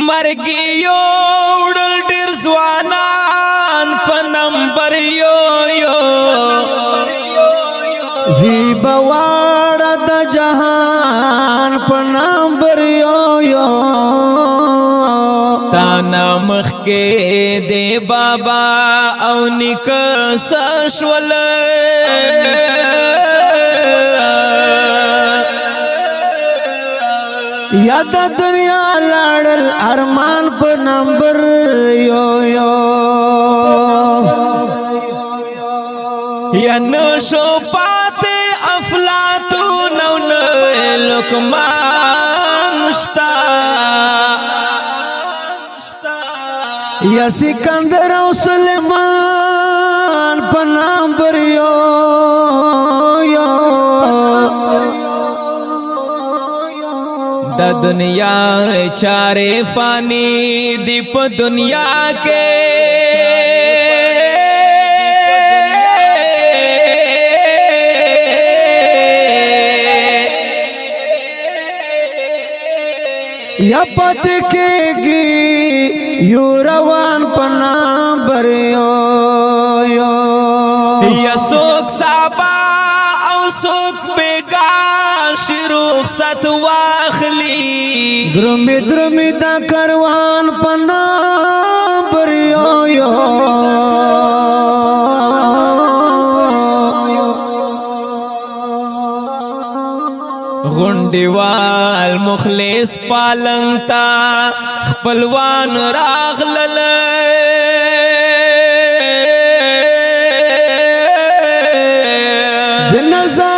مرګیو وړل ډیر ځوانان په نمبر یو زیب واړه د جهان په نمبر یو تا نامخ کې دی بابا او نیک سشول یا د دنیا لاړل ارمان په نمبر یو یا نشو پاتے افلاطون او لقمان شتا یا سکندر او سلیمان په نمبر یو د دنیا چارے فانی دی په دنیا کے یا پت کېږي یو روان په نمبر یو یا سوک سابا او سوک بیگا شروع ست واخلی درمی درمی دا کروان په نمبر یو غنډیوال مخلص پالنګ تا خپلوان راغلل جنازه